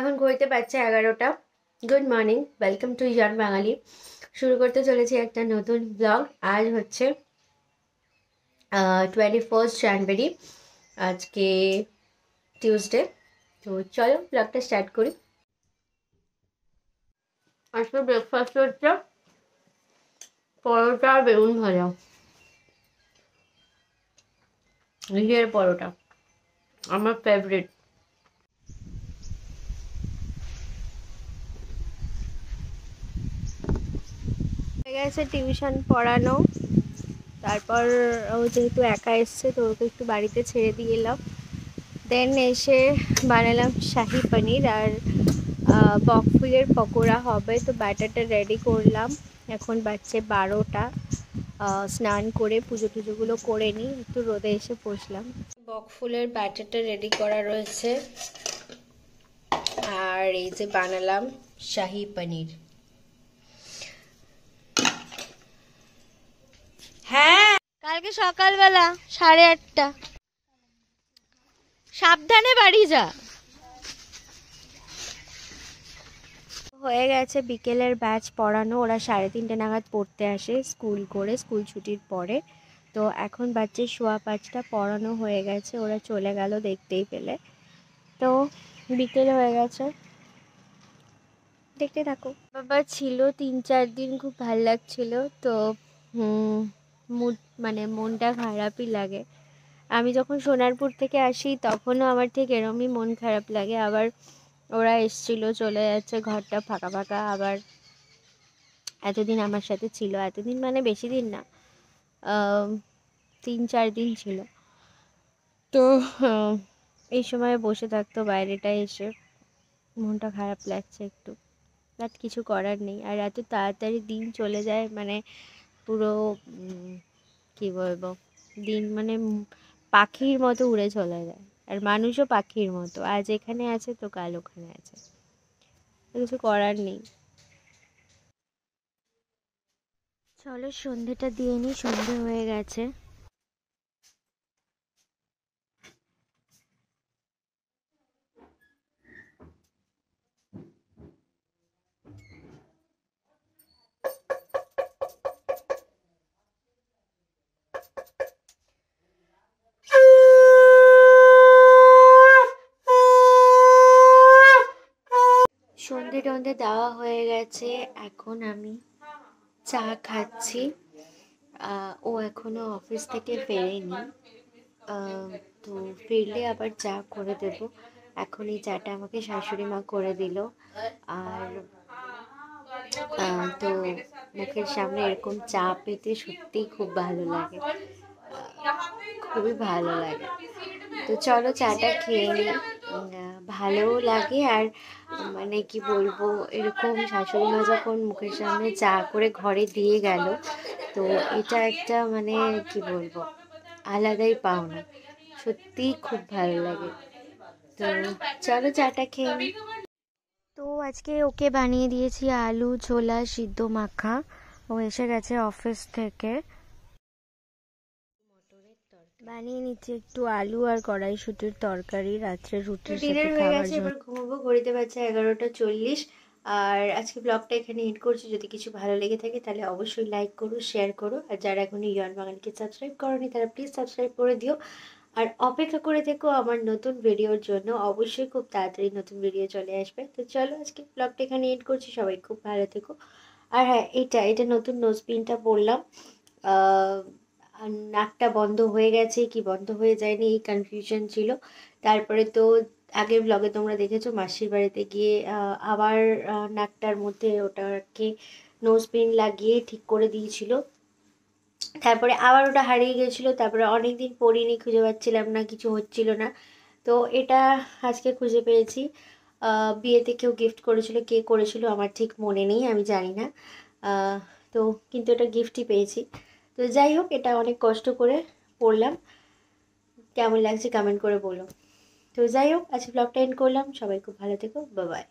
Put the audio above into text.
এখন ঘড়িতে বাজছে 11টা। গুড মর্নিং, ওয়েলকাম টু ইয়ার বাঙালি। শুরু করতে চলেছি একটা নতুন ব্লগ। আজ হচ্ছে 21 জানুয়ারি, আজকে টিউসডে। তো চলো ব্লগটা স্টার্ট করি। আজকে ব্রেকফাস্ট হচ্ছে পরোটা আর বেগুন ভাজা, ঘিয়ের পরোটা, আমার ফেভারিট। হয়ে গেছে টিউশন পড়ানো, তারপর ও যেহেতু একা এসছে তো ওকে একটু বাড়িতে ছেড়ে দিয়ে এলাম। দেন এসে বানালাম শাহি পনির আর বকফুলের পকোড়া হবে, তো ব্যাটারটা রেডি করলাম। এখন বাজছে 12টা। স্নান করে পুজো টুজোগুলো করে নিই, একটু রোদে এসে বসলাম। বকফুলের ব্যাটারটা রেডি করা রয়েছে, আর এই যে বানালাম শাহি পনির। হ্যাঁ, কালকে সকালবেলা 8:30। সাবধানে বাড়ি যা। হয়ে গেছে বিকেলের ব্যাচ পড়ানো, ওরা 3:30 নাগাদ পড়তে আসে স্কুল করে, স্কুল ছুটির পরে। তো এখন বাচ্চা 5:15, পড়ানো হয়ে গেছে, ওরা চলে গেল দেখতেই পেলে। তো বিকেল হয়ে গেছে, দেখতে থাকো। বাবা ছিল 3-4 দিন, খুব ভাল লাগছিল। তো মুড মানে মনটা খারাপই লাগে। আমি যখন সোনারপুর থেকে আসি তখনও আমার ঠিক এরমই মন খারাপ লাগে। আবার ওরা এসছিল, চলে যাচ্ছে, ঘরটা ফাঁকা ফাঁকা। আবার এতদিন আমার সাথে ছিল, এতদিন মানে বেশি দিন না, 3-4 দিন ছিল। তো এই সময় বসে থাকতো বাইরেটা এসে, মনটা খারাপ লাগছে একটু, বাট কিছু করার নেই। আর এত তাড়াতাড়ি দিন চলে যায়, মানে পুরো কি বলবো, দিন মানে পাখির মতো উড়ে চলে যায়। আর মানুষও পাখির মতো, আজ এখানে আছে তো কাল ওখানে আছে, কিছু করার নেই। চলো সন্ধেটা দিয়ে নিই, সন্ধে হয়ে গেছে। সন্ধে টন্ধে দেওয়া হয়ে গেছে, এখন আমি চা খাচ্ছি। ও এখনো অফিস থেকে ফেরেনি, তো ফিরলে আবার চা করে দেব। এখন এই চাটা আমাকে শাশুড়ি মা করে দিল। আর তো মুখের সামনে এরকম চা পেতে সত্যিই খুব ভালো লাগে, খুবই ভালো লাগে। তো চলো চাটা খেয়ে নিই। ভালোও লাগে, আর মানে কি বলবো, এরকম শাশুড়ি মা যখন মুখের সামনে চা করে ঘরে দিয়ে গেল, তো এটা একটা মানে কি বলবো, আলাদাই পাওনা, সত্যিই খুব ভালো লাগে। তো চলো চাটা খেয়ে নিই। তো আজকে ওকে বানিয়ে দিয়েছি আলু ছোলা সিদ্ধ মাখা। ও এসে গেছে অফিস থেকে, বানিয়ে নিচ্ছি একটু আলু আর কড়াইশুঁটির তরকারি রাত্রে রুটির সাথে খাওয়ার জন্য। এবার ঘুমাবো, ঘড়িতে বাজছে 11টা 40। আর আজকে ব্লগটা এখানে এন্ড করছি। যদি কিছু ভালো লেগে থাকে তাহলে অবশ্যই লাইক করো, শেয়ার করো, আর যারা এখনো ইয়ার বাঙালিকে সাবস্ক্রাইব করোনি তারা প্লিজ সাবস্ক্রাইব করে দিও। আর অপেক্ষা করে থেকো আমার নতুন ভিডিওর জন্য, অবশ্যই খুব তাড়াতাড়ি নতুন ভিডিও চলে আসবে। তো চলো আজকে ব্লগটা এখানে এন্ড করছি, সবাই খুব ভালো থেকো। আর হ্যাঁ, এটা নতুন নোজপিনটা পরলাম। আর নাকটা বন্ধ হয়ে গেছে কি বন্ধ হয়ে যায়নি এই কনফিউশন ছিল। তারপরে তো আগের ব্লগে তোমরা দেখেছো মাসির বাড়িতে গিয়ে আবার নাকটার মধ্যে ওটাকে নোজপিন লাগিয়ে ঠিক করে দিয়েছিল। তারপরে আবার ওটা হারিয়ে গেছিলো, তারপরে অনেক দিন পরিনি, খুঁজে পাচ্ছিলাম না, কিছু হচ্ছিল না। তো এটা আজকে খুঁজে পেয়েছি। বিয়েতে কেউ গিফট করেছিল, কে করেছিল আমার ঠিক মনে নেই, আমি জানি না। আহ, তো কিন্তু এটা গিফটই পেয়েছি। তো যাই হোক, এটা অনেক কষ্ট করে পড়লাম, কেমন লাগছে কমেন্ট করে বলো। তো যাই হোক, আজকে ব্লগটা এন্ড করলাম, সবাই খুব ভালো থেকো, বাই বাই।